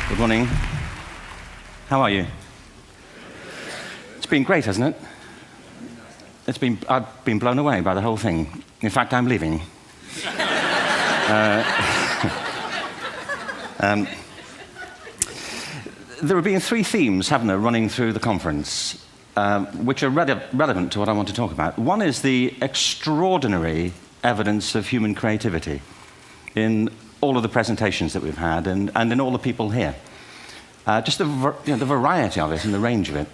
Good morning. How are you? It's been great, hasn't it? I've been blown away by the whole thing. In fact, I'm leaving. There have been three themes, haven't there, running through the conference, which are relevant to what I want to talk about. One is the extraordinary evidence of human creativity in all of the presentations that we've had and in all the people here. Just the variety of it and the range of it.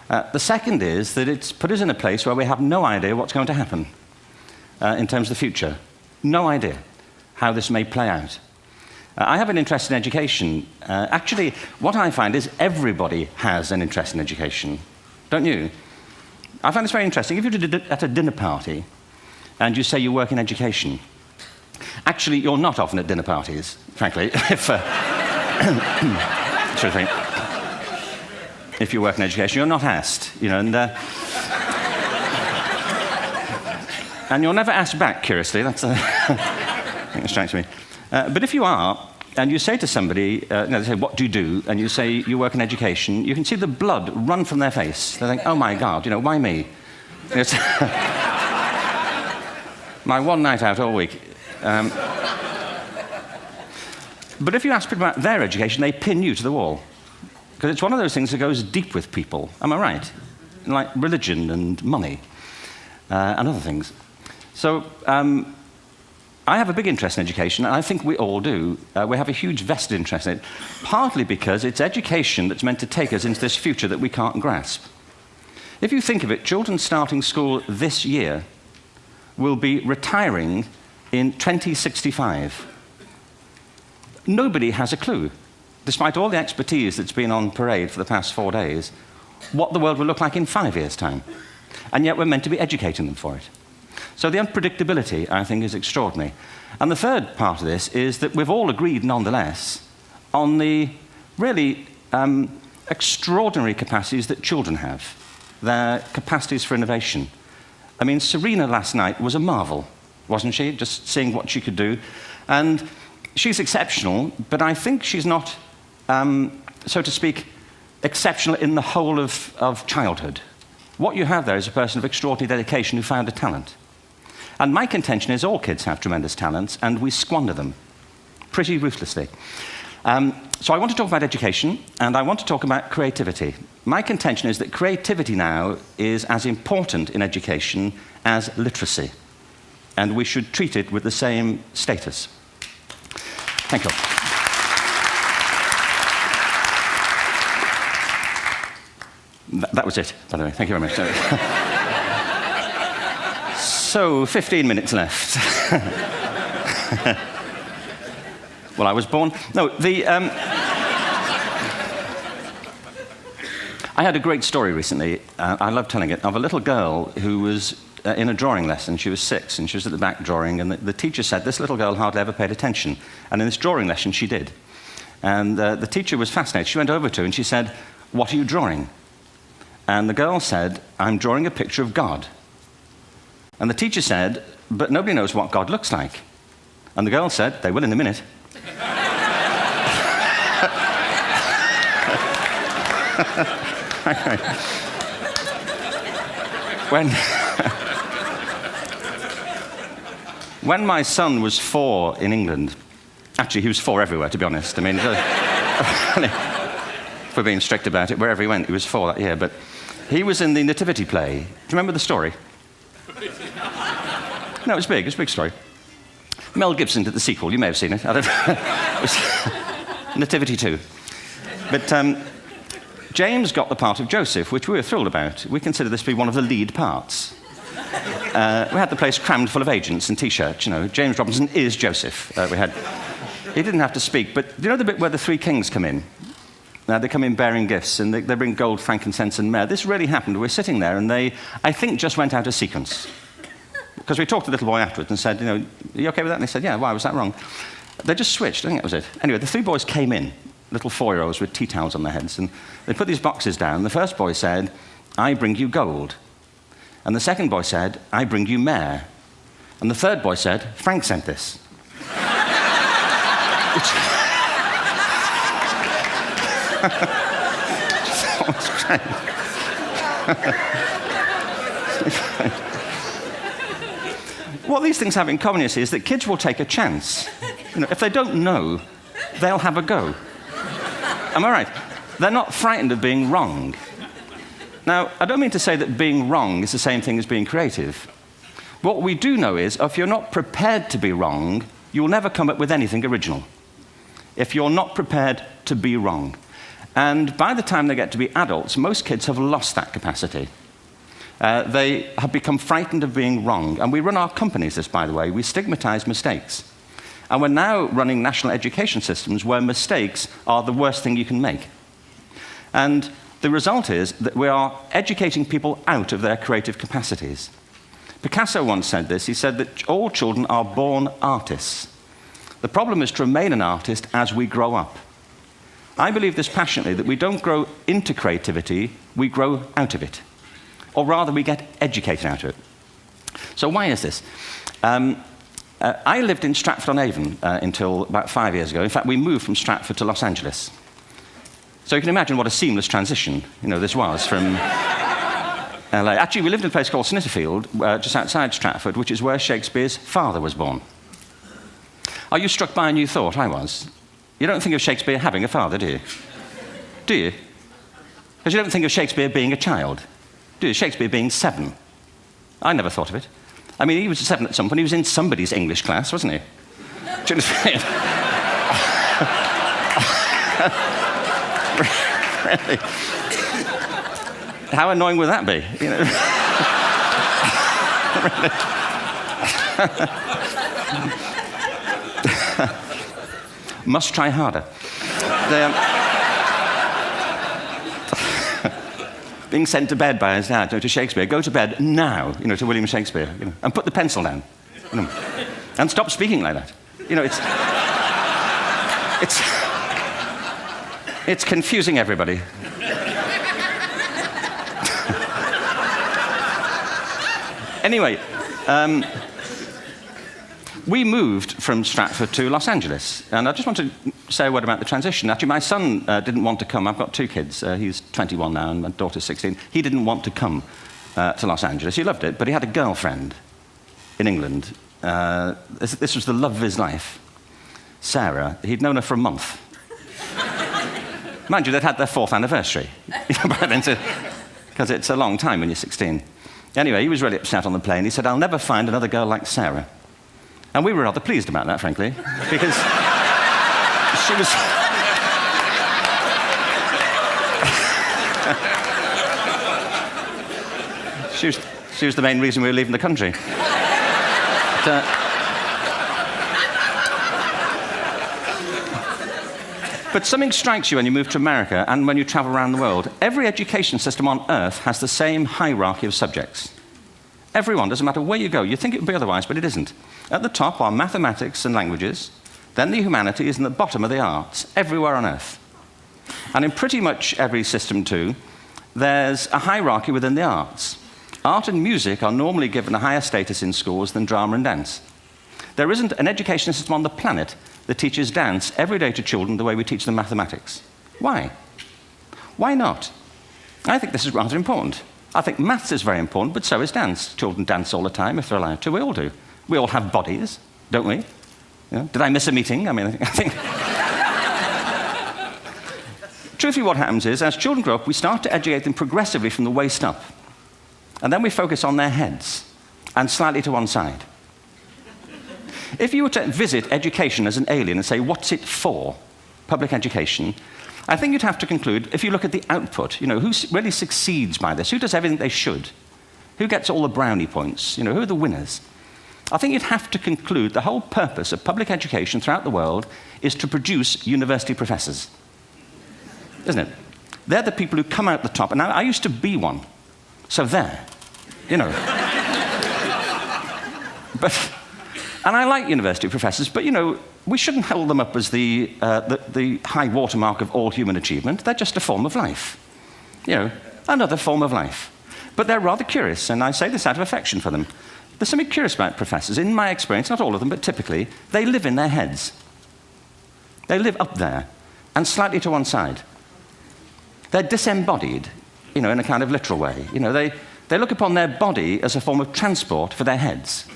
The second is that it's put us in a place where we have no idea what's going to happen in terms of the future. No idea how this may play out. I have an interest in education. Actually, what I find is everybody has an interest in education. Don't you? I find this very interesting. If you're at a dinner party and you say you work in education, actually, you're not often at dinner parties, frankly, if you work in education, you're not asked, and you're never asked back, curiously. That's I think it strikes me. But if you are, and you say to somebody, they say, what do you do? And you say you work in education, you can see the blood run from their face. They think, oh my God, why me? It's my one night out all week. But if you ask people about their education, they pin you to the wall. Because it's one of those things that goes deep with people. Am I right? Like religion and money and other things. So I have a big interest in education, and I think we all do. We have a huge vested interest in it, partly because it's education that's meant to take us into this future that we can't grasp. If you think of it, children starting school this year will be retiring in 2065. Nobody has a clue, despite all the expertise that's been on parade for the past 4 days, what the world will look like in 5 years' time. And yet we're meant to be educating them for it. So the unpredictability, I think, is extraordinary. And the third part of this is that we've all agreed, nonetheless, on the really extraordinary capacities that children have, their capacities for innovation. I mean, Serena last night was a marvel, wasn't she? Just seeing what she could do. And she's exceptional, but I think she's not, so to speak, exceptional in the whole of childhood. What you have there is a person of extraordinary dedication who found a talent. And my contention is all kids have tremendous talents, and we squander them pretty ruthlessly. So I want to talk about education, and I want to talk about creativity. My contention is that creativity now is as important in education as literacy, and we should treat it with the same status. Thank you. That was it, by the way. Thank you very much. So, 15 minutes left. Well, I was born... No, I had a great story recently, I love telling it, of a little girl who was in a drawing lesson. She was 6, and she was at the back drawing, and the teacher said, this little girl hardly ever paid attention. And in this drawing lesson, she did. And the teacher was fascinated. She went over to her, and she said, what are you drawing? And the girl said, I'm drawing a picture of God. And the teacher said, but nobody knows what God looks like. And the girl said, they will in a minute. When my son was 4 in England, actually he was 4 everywhere, to be honest. I mean, if we're being strict about it, wherever he went, he was 4 that year. But he was in the Nativity play. Do you remember the story? No, it was big. It was a big story. Mel Gibson did the sequel. You may have seen it. I don't know. It was Nativity 2. But James got the part of Joseph, which we were thrilled about. We consider this to be one of the lead parts. We had the place crammed full of agents and T-shirts. James Robinson is Joseph. He didn't have to speak, but do you know the bit where the 3 kings come in? They come in bearing gifts, and they bring gold, frankincense, and myrrh. This really happened. We're sitting there, and they, I think, just went out of sequence. Because we talked to the little boy afterwards and said, are you okay with that? And he said, yeah, why was that wrong? They just switched. I think that was it. Anyway, the 3 boys came in, little 4-year-olds with tea towels on their heads, and they put these boxes down. The first boy said, I bring you gold. And the second boy said, I bring you myrrh. And the third boy said, Frank sent this. That was great. What these things have in common, you see, is that kids will take a chance. If they don't know, they'll have a go. Am I right? They're not frightened of being wrong. Now, I don't mean to say that being wrong is the same thing as being creative. What we do know is, if you're not prepared to be wrong, you'll never come up with anything original. If you're not prepared to be wrong. And by the time they get to be adults, most kids have lost that capacity. They have become frightened of being wrong. And we run our companies this, by the way. We stigmatize mistakes. And we're now running national education systems where mistakes are the worst thing you can make. And the result is that we are educating people out of their creative capacities. Picasso once said this. He said that all children are born artists. The problem is to remain an artist as we grow up. I believe this passionately, that we don't grow into creativity, we grow out of it. Or rather, we get educated out of it. So why is this? I lived in Stratford-on-Avon until about 5 years ago. In fact, we moved from Stratford to Los Angeles. So you can imagine what a seamless transition this was from LA. Actually, we lived in a place called Snitterfield, just outside Stratford, which is where Shakespeare's father was born. Are you struck by a new thought? I was. You don't think of Shakespeare having a father, do you? Do you? Because you don't think of Shakespeare being a child. Do you? Shakespeare being 7. I never thought of it. I mean, he was 7 at some point. He was in somebody's English class, wasn't he? Do you understand? Really? How annoying would that be? Must try harder. Being sent to bed by his dad to Shakespeare. Go to bed now, to William Shakespeare, and put the pencil down, and stop speaking like that. It's confusing everybody. Anyway, we moved from Stratford to Los Angeles, and I just want to say a word about the transition. Actually, my son didn't want to come. I've got 2 kids. He's 21 now, and my daughter's 16. He didn't want to come to Los Angeles. He loved it, but he had a girlfriend in England. This was the love of his life, Sarah. He'd known her for a month. Mind you, they'd had their 4th anniversary, because it's a long time when you're 16. Anyway, he was really upset on the plane. He said, I'll never find another girl like Sarah. And we were rather pleased about that, frankly, because she was the main reason we were leaving the country. But something strikes you when you move to America and when you travel around the world. Every education system on Earth has the same hierarchy of subjects. Everyone, doesn't matter where you go. You think it would be otherwise, but it isn't. At the top are mathematics and languages, then the humanities, and at the bottom are the arts, everywhere on Earth. And in pretty much every system, too, there's a hierarchy within the arts. Art and music are normally given a higher status in schools than drama and dance. There isn't an education system on the planet that teaches dance every day to children the way we teach them mathematics. Why? Why not? I think this is rather important. I think maths is very important, but so is dance. Children dance all the time if they're allowed to. We all do. We all have bodies, don't we? Did I miss a meeting? I think... Truthfully, what happens is, as children grow up, we start to educate them progressively from the waist up. And then we focus on their heads, and slightly to one side. If you were to visit education as an alien and say, what's it for, public education, I think you'd have to conclude, if you look at the output, who really succeeds by this? Who does everything they should? Who gets all the brownie points? Who are the winners? I think you'd have to conclude the whole purpose of public education throughout the world is to produce university professors. isn't it? They're the people who come out the top. And I used to be one. So there, you know. And I like university professors, but, you know, we shouldn't hold them up as the high watermark of all human achievement. They're just a form of life. You know, another form of life. But they're rather curious, and I say this out of affection for them. There's something curious about professors. In my experience, not all of them, but typically, they live in their heads. They live up there, and slightly to one side. They're disembodied, you know, in a kind of literal way. You know, they look upon their body as a form of transport for their heads.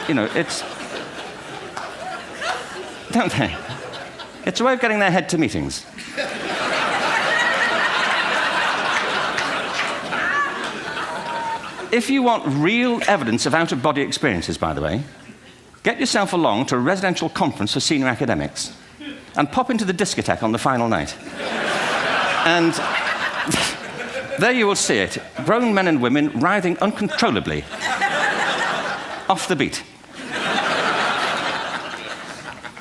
You know, it's... Don't they? It's a way of getting their head to meetings. If you want real evidence of out-of-body experiences, by the way, get yourself along to a residential conference for senior academics and pop into the discotheque on the final night. And there you will see it. Grown men and women writhing uncontrollably off the beat.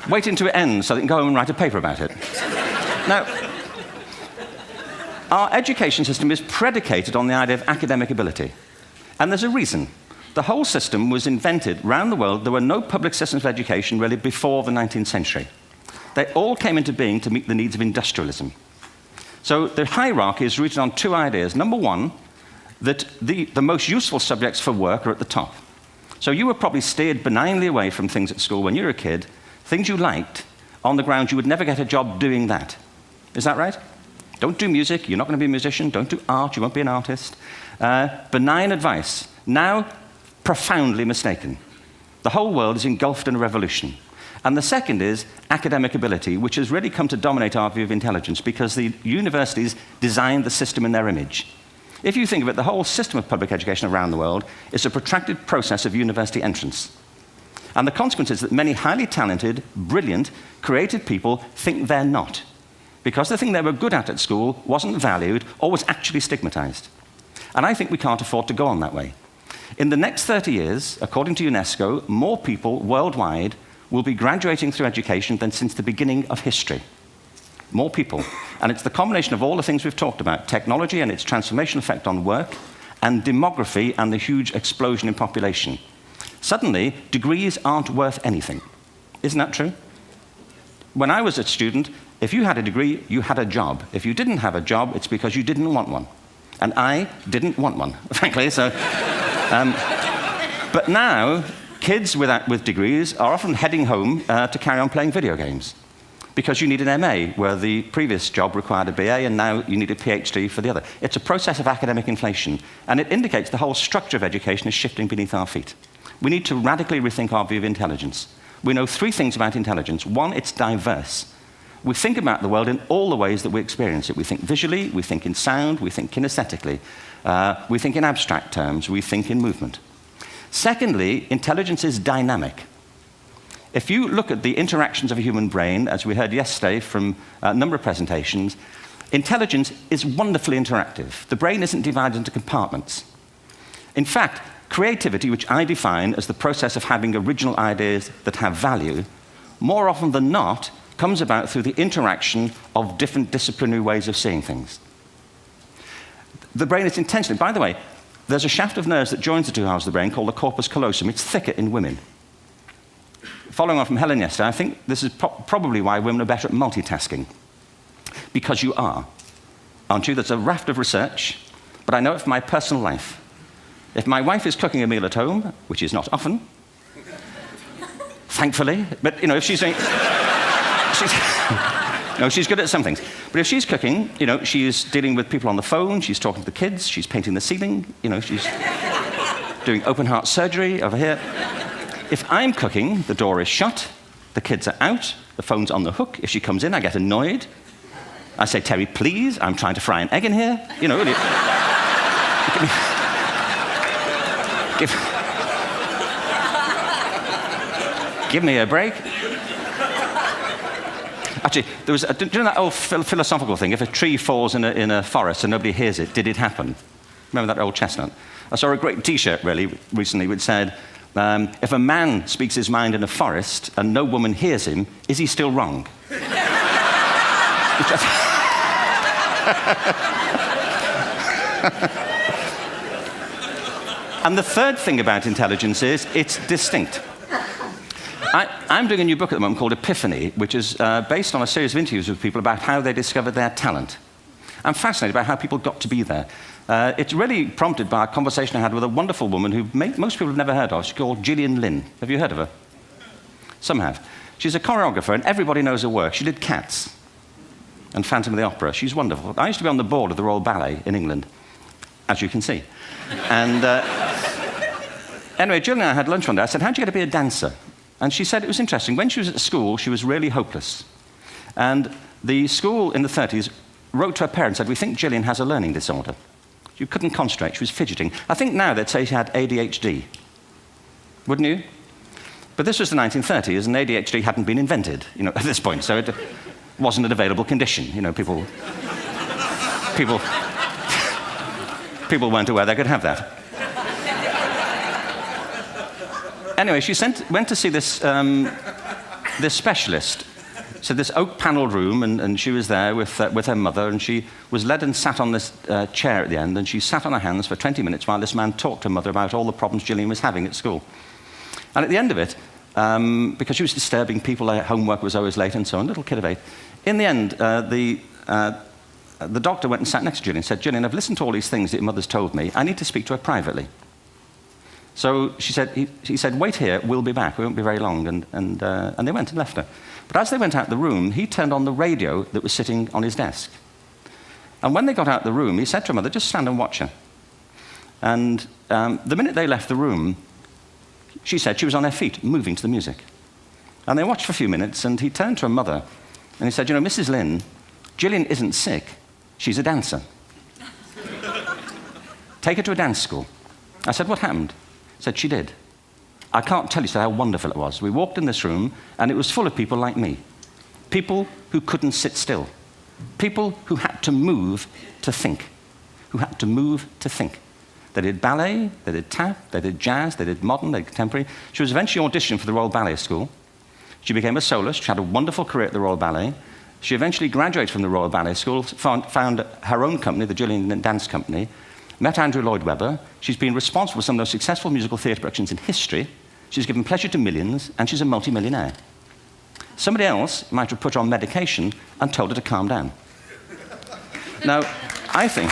Waiting to it ends so they can go home and write a paper about it. Now, our education system is predicated on the idea of academic ability. And there's a reason. The whole system was invented around the world. There were no public systems of education really before the 19th century. They all came into being to meet the needs of industrialism. So the hierarchy is rooted on two ideas. Number one, that the most useful subjects for work are at the top. So you were probably steered benignly away from things at school when you were a kid, things you liked, on the ground you would never get a job doing that. Is that right? Don't do music, you're not going to be a musician. Don't do art, you won't be an artist. Benign advice, now profoundly mistaken. The whole world is engulfed in a revolution. And the second is academic ability, which has really come to dominate our view of intelligence because the universities designed the system in their image. If you think of it, the whole system of public education around the world is a protracted process of university entrance. And the consequence is that many highly talented, brilliant, creative people think they're not, because the thing they were good at school wasn't valued or was actually stigmatized. And I think we can't afford to go on that way. In the next 30 years, according to UNESCO, more people worldwide will be graduating through education than since the beginning of history. More people. And it's the combination of all the things we've talked about, technology and its transformational effect on work, and demography and the huge explosion in population. Suddenly, degrees aren't worth anything. Isn't that true? When I was a student, if you had a degree, you had a job. If you didn't have a job, it's because you didn't want one. And I didn't want one, frankly. So, but now, kids with degrees are often heading home to carry on playing video games because you need an MA, where the previous job required a BA, and now you need a PhD for the other. It's a process of academic inflation, and it indicates the whole structure of education is shifting beneath our feet. We need to radically rethink our view of intelligence. We know three things about intelligence. One, it's diverse. We think about the world in all the ways that we experience it. We think visually, we think in sound, we think kinesthetically, we think in abstract terms, we think in movement. Secondly, intelligence is dynamic. If you look at the interactions of a human brain, as we heard yesterday from a number of presentations, intelligence is wonderfully interactive. The brain isn't divided into compartments. In fact, creativity, which I define as the process of having original ideas that have value, more often than not, comes about through the interaction of different disciplinary ways of seeing things. The brain is intentionally, by the way, there's a shaft of nerves that joins the two halves of the brain called the corpus callosum. It's thicker in women. Following on from Helen yesterday, I think this is probably why women are better at multitasking. Because you are, aren't you? There's a raft of research, but I know it from my personal life. If my wife is cooking a meal at home, which is not often, thankfully, but, you know, if she's doing... No, she's good at some things. But if she's cooking, you know, she's dealing with people on the phone, she's talking to the kids, she's painting the ceiling, you know, she's doing open heart surgery over here. If I'm cooking, the door is shut, the kids are out, the phone's on the hook. If she comes in, I get annoyed. I say, Terry, please, I'm trying to fry an egg in here. You know, give me a break. Actually, there was, do you know that old philosophical thing? If a tree falls in a forest and nobody hears it, did it happen? Remember that old chestnut? I saw a great T-shirt, really, recently, which said, if a man speaks his mind in a forest and no woman hears him, is he still wrong? And the third thing about intelligence is it's distinct. I'm doing a new book at the moment called Epiphany, which is based on a series of interviews with people about how they discovered their talent. I'm fascinated by how people got to be there. It's really prompted by a conversation I had with a wonderful woman who most people have never heard of. She's called Gillian Lynn. Have you heard of her? Some have. She's a choreographer, and everybody knows her work. She did Cats and Phantom of the Opera. She's wonderful. I used to be on the board of the Royal Ballet in England, as you can see. And anyway, Gillian and I had lunch one day. I said, how'd you get to be a dancer? And she said it was interesting. When she was at school, she was really hopeless. And the school in the 30s wrote to her parents and said, we think Gillian has a learning disorder. She couldn't concentrate. She was fidgeting. I think now they'd say she had ADHD. Wouldn't you? But this was the 1930s, and ADHD hadn't been invented, at this point. So it wasn't an available condition. People weren't aware they could have that. Anyway, she went to see this specialist. So this oak-panelled room, and she was there with her mother, and she was led and sat on this chair at the end, and she sat on her hands for 20 minutes while this man talked to her mother about all the problems Gillian was having at school. And at the end of it, because she was disturbing people, her homework was always late and so on, little kid of 8, in the end, the doctor went and sat next to Gillian and said, Gillian, I've listened to all these things that your mother's told me. I need to speak to her privately. So he said, wait here, we'll be back. We won't be very long. And they went and left her. But as they went out the room, he turned on the radio that was sitting on his desk. And when they got out the room, he said to her mother, just stand and watch her. And the minute they left the room, she said she was on her feet, moving to the music. And they watched for a few minutes, and he turned to her mother, and he said, Mrs. Lynn, Gillian isn't sick. She's a dancer. Take her to a dance school. I said, what happened? He said, she did. I can't tell you how wonderful it was. We walked in this room, and it was full of people like me. People who couldn't sit still. People who had to move to think. Who had to move to think. They did ballet, they did tap, they did jazz, they did modern, they did contemporary. She was eventually auditioned for the Royal Ballet School. She became a soloist. She had a wonderful career at the Royal Ballet. She eventually graduated from the Royal Ballet School, found her own company, the Gillian Dance Company, met Andrew Lloyd Webber. She's been responsible for some of the most successful musical theatre productions in history. She's given pleasure to millions, and she's a multi-millionaire. Somebody else might have put her on medication and told her to calm down. Now, I think...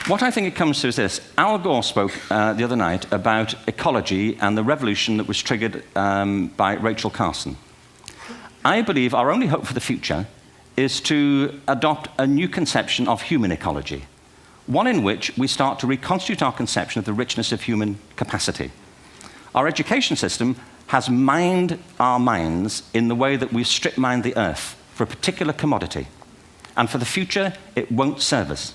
What I think it comes to is this. Al Gore spoke the other night about ecology and the revolution that was triggered by Rachel Carson. I believe our only hope for the future is to adopt a new conception of human ecology, one in which we start to reconstitute our conception of the richness of human capacity. Our education system has mined our minds in the way that we strip mine the earth for a particular commodity, and for the future, it won't serve us.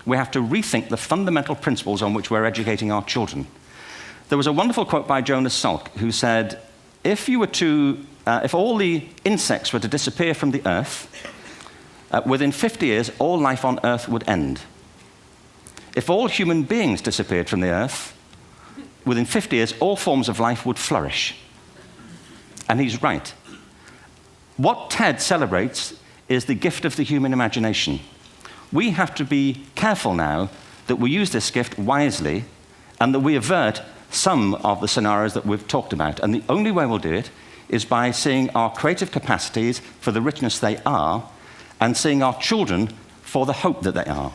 We have to rethink the fundamental principles on which we're educating our children. There was a wonderful quote by Jonas Salk, who said, if all the insects were to disappear from the earth, within 50 years, all life on earth would end. If all human beings disappeared from the earth, within 50 years, all forms of life would flourish. And he's right. What TED celebrates is the gift of the human imagination. We have to be careful now that we use this gift wisely and that we avert some of the scenarios that we've talked about. And the only way we'll do it is by seeing our creative capacities for the richness they are and seeing our children for the hope that they are.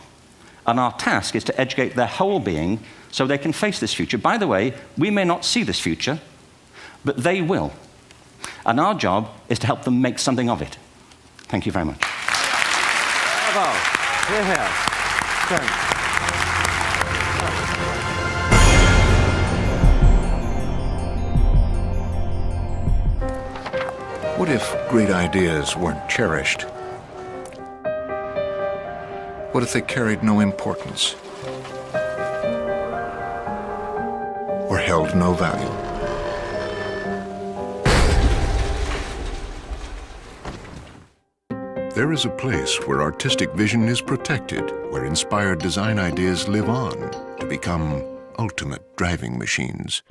And our task is to educate their whole being so they can face this future. By the way, we may not see this future, but they will. And our job is to help them make something of it. Thank you very much. Bravo. Here, here. Thanks. What if great ideas weren't cherished? What if they carried no importance? Or held no value? There is a place where artistic vision is protected, where inspired design ideas live on to become ultimate driving machines.